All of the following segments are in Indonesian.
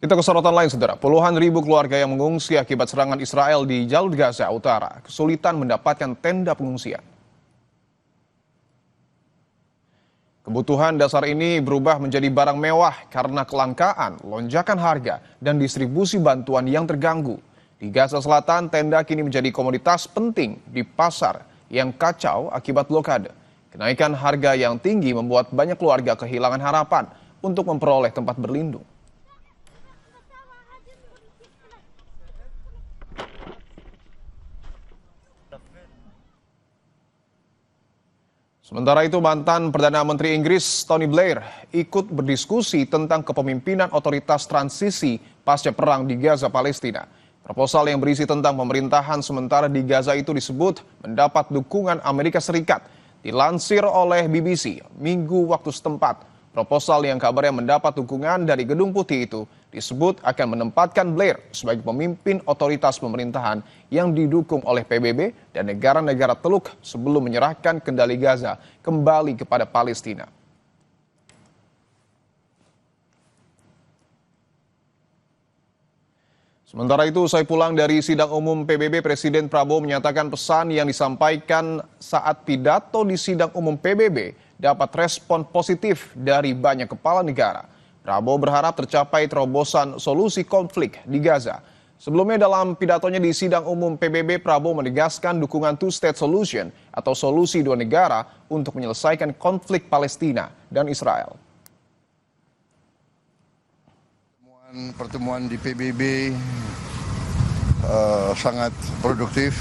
Kita ke sorotan lain, saudara. Puluhan ribu keluarga yang mengungsi akibat serangan Israel di jalur Gaza Utara kesulitan mendapatkan tenda pengungsian. Kebutuhan dasar ini berubah menjadi barang mewah karena kelangkaan, lonjakan harga, dan distribusi bantuan yang terganggu. Di Gaza Selatan, tenda kini menjadi komoditas penting di pasar yang kacau akibat blokade. Kenaikan harga yang tinggi membuat banyak keluarga kehilangan harapan untuk memperoleh tempat berlindung. Sementara itu, mantan Perdana Menteri Inggris Tony Blair ikut berdiskusi tentang kepemimpinan otoritas transisi pasca perang di Gaza, Palestina. Proposal yang berisi tentang pemerintahan sementara di Gaza itu disebut mendapat dukungan Amerika Serikat. Dilansir oleh BBC, Minggu waktu setempat, proposal yang kabarnya mendapat dukungan dari Gedung Putih itu disebut akan menempatkan Blair sebagai pemimpin otoritas pemerintahan yang didukung oleh PBB dan negara-negara Teluk sebelum menyerahkan kendali Gaza kembali kepada Palestina. Sementara itu, usai pulang dari sidang umum PBB, Presiden Prabowo menyatakan pesan yang disampaikan saat pidato di sidang umum PBB dapat respon positif dari banyak kepala negara. Prabowo berharap tercapai terobosan solusi konflik di Gaza. Sebelumnya dalam pidatonya di sidang umum PBB, Prabowo menegaskan dukungan two-state solution atau solusi dua negara untuk menyelesaikan konflik Palestina dan Israel. Pertemuan di PBB sangat produktif.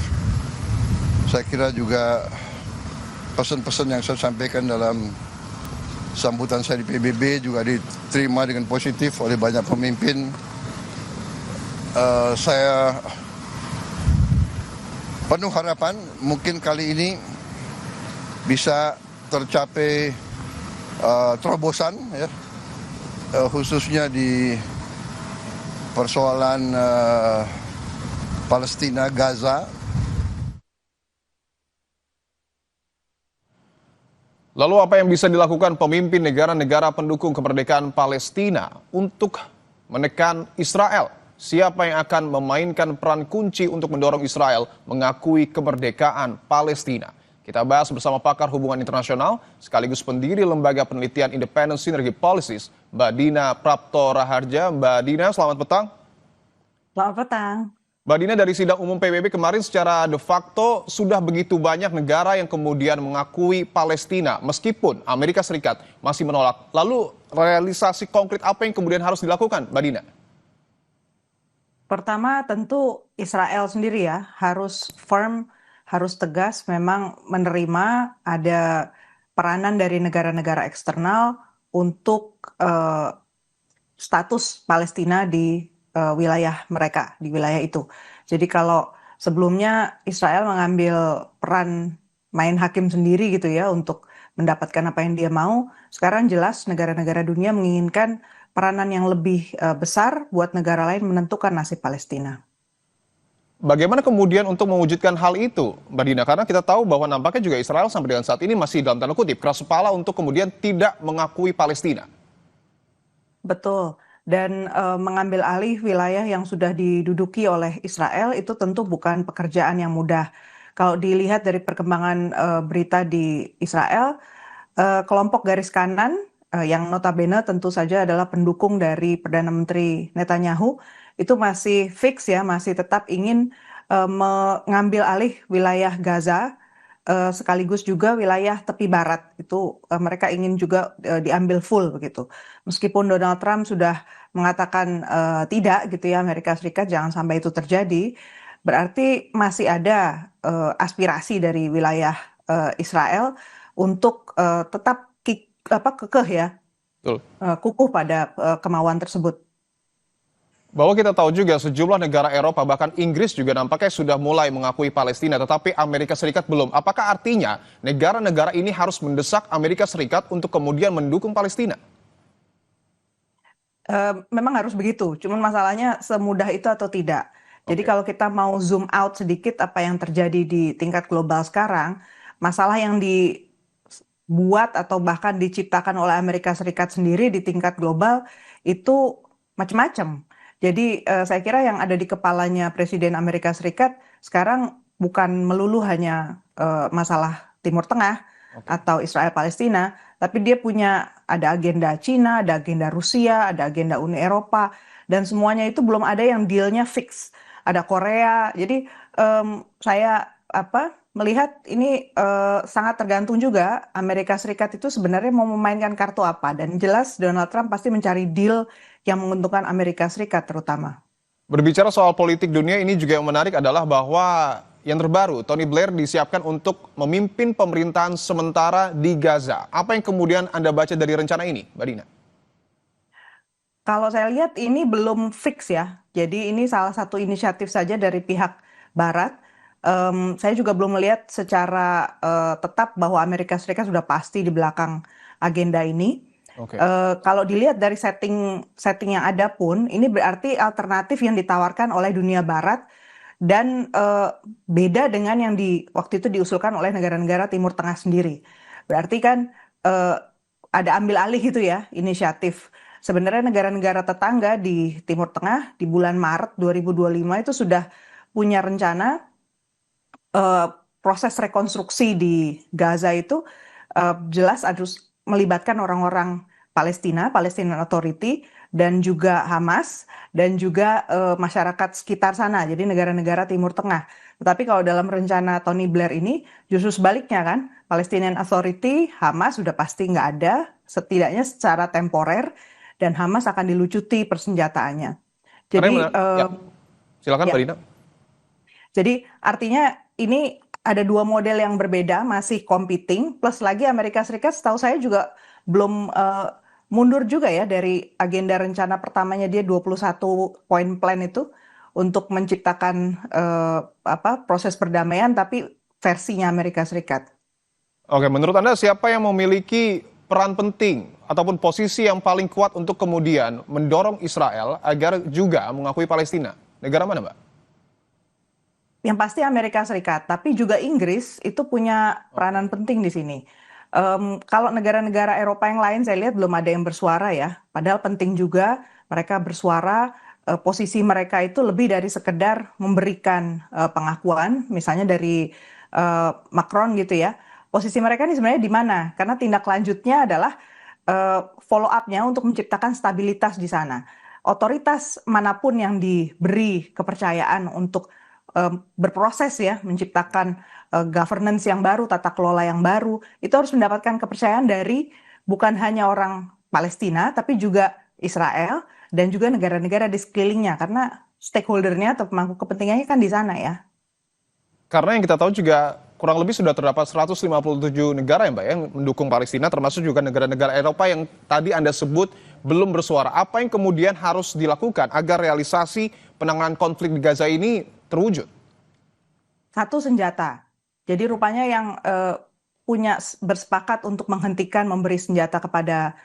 Saya kira juga pesan-pesan yang saya sampaikan dalam sambutan saya di PBB juga diterima dengan positif oleh banyak pemimpin. Saya penuh harapan mungkin kali ini bisa tercapai terobosan, ya, khususnya di persoalan Palestina, Gaza. Lalu apa yang bisa dilakukan pemimpin negara-negara pendukung kemerdekaan Palestina untuk menekan Israel? Siapa yang akan memainkan peran kunci untuk mendorong Israel mengakui kemerdekaan Palestina? Kita bahas bersama pakar hubungan internasional sekaligus pendiri Lembaga Penelitian Independent Synergy Policies, Mbak Dina Prapto Raharja. Mbak Dina, selamat petang. Selamat petang. Mbak Dina, dari sidang umum PBB kemarin secara de facto sudah begitu banyak negara yang kemudian mengakui Palestina meskipun Amerika Serikat masih menolak. Lalu realisasi konkret apa yang kemudian harus dilakukan, Mbak Dina? Pertama tentu Israel sendiri ya harus firm, harus tegas memang menerima ada peranan dari negara-negara eksternal untuk status Palestina di wilayah mereka, di wilayah itu. Jadi kalau sebelumnya Israel mengambil peran main hakim sendiri gitu ya untuk mendapatkan apa yang dia mau, sekarang jelas negara-negara dunia menginginkan peranan yang lebih besar buat negara lain menentukan nasib Palestina. Bagaimana kemudian untuk mewujudkan hal itu, Mbak Dina? Karena kita tahu bahwa nampaknya juga Israel sampai dengan saat ini masih dalam tanda kutip keras kepala untuk kemudian tidak mengakui Palestina. Betul. Dan mengambil alih wilayah yang sudah diduduki oleh Israel itu tentu bukan pekerjaan yang mudah. Kalau dilihat dari perkembangan berita di Israel, kelompok garis kanan yang notabene tentu saja adalah pendukung dari Perdana Menteri Netanyahu itu masih fix ya, masih tetap ingin mengambil alih wilayah Gaza sekaligus juga wilayah tepi barat itu mereka ingin juga diambil full begitu. Meskipun Donald Trump sudah mengatakan tidak gitu ya, Amerika Serikat jangan sampai itu terjadi, berarti masih ada aspirasi dari wilayah Israel untuk tetap kekeh ya, kukuh pada kemauan tersebut. Bahwa kita tahu juga sejumlah negara Eropa bahkan Inggris juga nampaknya sudah mulai mengakui Palestina, tetapi Amerika Serikat belum. Apakah artinya negara-negara ini harus mendesak Amerika Serikat untuk kemudian mendukung Palestina? Memang harus begitu, cuman masalahnya semudah itu atau tidak. Jadi kalau kita mau zoom out sedikit apa yang terjadi di tingkat global sekarang, masalah yang dibuat atau bahkan diciptakan oleh Amerika Serikat sendiri di tingkat global itu macam-macam. Jadi saya kira yang ada di kepalanya Presiden Amerika Serikat sekarang bukan melulu hanya masalah Timur Tengah Oke. atau Israel Palestina, tapi dia punya ada agenda Cina, ada agenda Rusia, ada agenda Uni Eropa, dan semuanya itu belum ada yang dealnya fix. Ada Korea, jadi saya melihat ini sangat tergantung juga Amerika Serikat itu sebenarnya mau memainkan kartu apa, dan jelas Donald Trump pasti mencari deal yang menguntungkan Amerika Serikat terutama. Berbicara soal politik dunia, ini juga yang menarik adalah bahwa yang terbaru, Tony Blair disiapkan untuk memimpin pemerintahan sementara di Gaza. Apa yang kemudian Anda baca dari rencana ini, Mbak Dina? Kalau saya lihat ini belum fix ya. Jadi ini salah satu inisiatif saja dari pihak Barat. Saya juga belum melihat secara tetap bahwa Amerika Serikat sudah pasti di belakang agenda ini. Oke. Kalau dilihat dari setting yang ada pun, ini berarti alternatif yang ditawarkan oleh dunia Barat dan beda dengan yang waktu itu diusulkan oleh negara-negara Timur Tengah sendiri. Berarti kan ada ambil alih gitu ya inisiatif. Sebenarnya negara-negara tetangga di Timur Tengah di bulan Maret 2025 itu sudah punya rencana proses rekonstruksi di Gaza itu jelas harus melibatkan orang-orang Palestina, Palestinian Authority, dan juga Hamas, dan juga masyarakat sekitar sana, jadi negara-negara Timur Tengah. Tetapi kalau dalam rencana Tony Blair ini justru sebaliknya kan, Palestinian Authority, Hamas sudah pasti nggak ada, setidaknya secara temporer, dan Hamas akan dilucuti persenjataannya. Karena Jadi, ya, silakan ya, Mbak Dina. jadi artinya ini ada dua model yang berbeda, masih competing, plus lagi Amerika Serikat setahu saya juga belum mundur juga ya dari agenda rencana pertamanya dia 21 point plan itu untuk menciptakan proses perdamaian tapi versinya Amerika Serikat. Oke, menurut Anda siapa yang memiliki peran penting ataupun posisi yang paling kuat untuk kemudian mendorong Israel agar juga mengakui Palestina? Negara mana, Mbak? Yang pasti Amerika Serikat, tapi juga Inggris itu punya peranan penting di sini. Kalau negara-negara Eropa yang lain saya lihat belum ada yang bersuara ya. Padahal penting juga mereka bersuara, posisi mereka itu lebih dari sekedar memberikan pengakuan, misalnya dari Macron gitu ya. Posisi mereka ini sebenarnya di mana? Karena tindak lanjutnya adalah follow up-nya untuk menciptakan stabilitas di sana. Otoritas manapun yang diberi kepercayaan untuk berproses ya, menciptakan governance yang baru, tata kelola yang baru, itu harus mendapatkan kepercayaan dari bukan hanya orang Palestina, tapi juga Israel dan juga negara-negara di sekelilingnya, karena stakeholder-nya atau pemangku kepentingannya kan di sana ya. Karena yang kita tahu juga kurang lebih sudah terdapat 157 negara ya Mbak yang mendukung Palestina, termasuk juga negara-negara Eropa yang tadi Anda sebut belum bersuara. Apa yang kemudian harus dilakukan agar realisasi penanganan konflik di Gaza ini terwujud? Satu, senjata. Jadi rupanya yang bersepakat untuk menghentikan memberi senjata kepada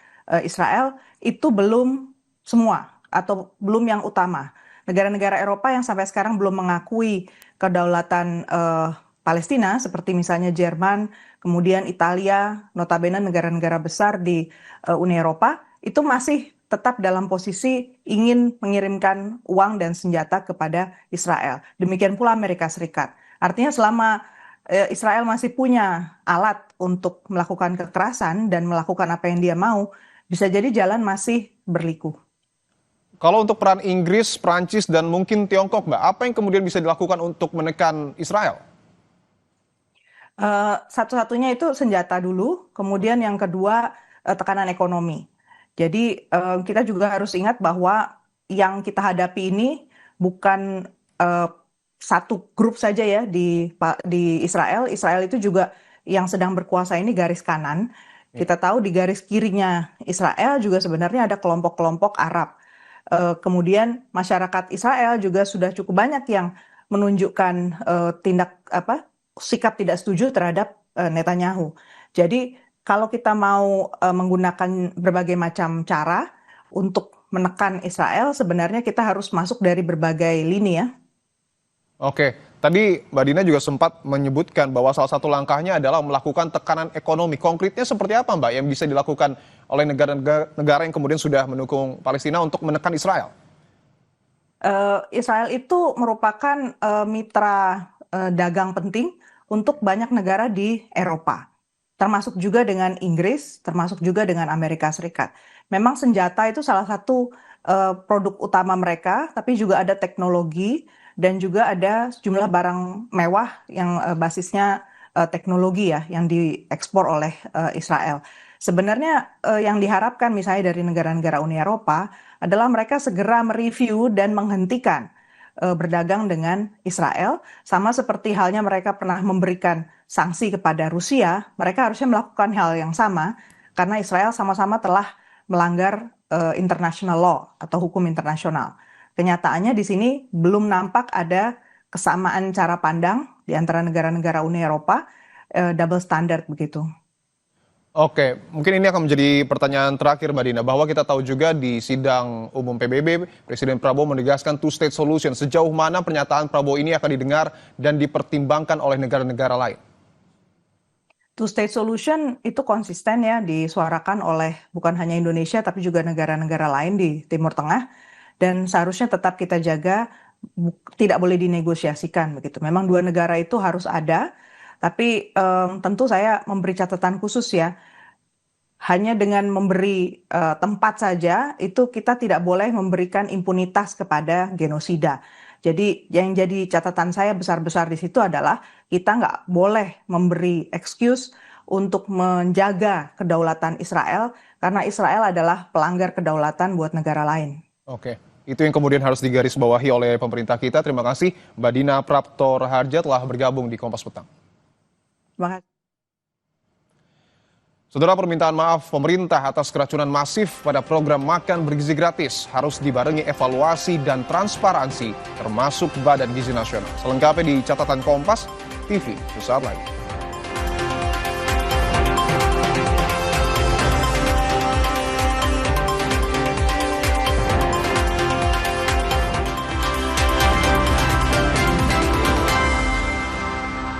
Israel itu belum semua atau belum yang utama. Negara-negara Eropa yang sampai sekarang belum mengakui kedaulatan Palestina seperti misalnya Jerman, kemudian Italia, notabene negara-negara besar di Uni Eropa itu masih tetap dalam posisi ingin mengirimkan uang dan senjata kepada Israel. Demikian pula Amerika Serikat. Artinya selama Israel masih punya alat untuk melakukan kekerasan dan melakukan apa yang dia mau, bisa jadi jalan masih berliku. Kalau untuk peran Inggris, Prancis, dan mungkin Tiongkok, Mbak, apa yang kemudian bisa dilakukan untuk menekan Israel? Satu-satunya itu senjata dulu, kemudian yang kedua tekanan ekonomi. Jadi kita juga harus ingat bahwa yang kita hadapi ini bukan satu grup saja ya di Israel. Israel itu juga yang sedang berkuasa ini garis kanan. Kita tahu di garis kirinya Israel juga sebenarnya ada kelompok-kelompok Arab. Kemudian masyarakat Israel juga sudah cukup banyak yang menunjukkan sikap tidak setuju terhadap Netanyahu. Jadi kalau kita mau menggunakan berbagai macam cara untuk menekan Israel, sebenarnya kita harus masuk dari berbagai lini ya. Oke, tadi Mbak Dina juga sempat menyebutkan bahwa salah satu langkahnya adalah melakukan tekanan ekonomi. Konkretnya seperti apa Mbak yang bisa dilakukan oleh negara-negara yang kemudian sudah mendukung Palestina untuk menekan Israel? Israel itu merupakan mitra dagang penting untuk banyak negara di Eropa, termasuk juga dengan Inggris, termasuk juga dengan Amerika Serikat. Memang senjata itu salah satu produk utama mereka, tapi juga ada teknologi dan juga ada sejumlah barang mewah yang basisnya teknologi ya, yang diekspor oleh Israel. Sebenarnya yang diharapkan misalnya dari negara-negara Uni Eropa adalah mereka segera mereview dan menghentikan berdagang dengan Israel, sama seperti halnya mereka pernah memberikan sanksi kepada Rusia, mereka harusnya melakukan hal yang sama karena Israel sama-sama telah melanggar international law atau hukum internasional. Kenyataannya di sini belum nampak ada kesamaan cara pandang di antara negara-negara Uni Eropa, double standard begitu. Oke, mungkin ini akan menjadi pertanyaan terakhir Mbak Dina, bahwa kita tahu juga di sidang umum PBB, Presiden Prabowo menegaskan two-state solution. Sejauh mana pernyataan Prabowo ini akan didengar dan dipertimbangkan oleh negara-negara lain? Two-state solution itu konsisten ya disuarakan oleh bukan hanya Indonesia tapi juga negara-negara lain di Timur Tengah, dan seharusnya tetap kita jaga, tidak boleh dinegosiasikan begitu. Memang dua negara itu harus ada, tapi tentu saya memberi catatan khusus ya. Hanya dengan memberi tempat saja itu kita tidak boleh memberikan impunitas kepada genosida. Jadi yang jadi catatan saya besar-besar di situ adalah kita nggak boleh memberi excuse untuk menjaga kedaulatan Israel karena Israel adalah pelanggar kedaulatan buat negara lain. Oke, itu yang kemudian harus digarisbawahi oleh pemerintah kita. Terima kasih Mbak Dina Prapto Raharja telah bergabung di Kompas Petang. Terima kasih. Saudara, permintaan maaf pemerintah atas keracunan masif pada program makan bergizi gratis harus dibarengi evaluasi dan transparansi termasuk Badan Gizi Nasional. Selengkapnya di catatan Kompas TV sesaat lagi.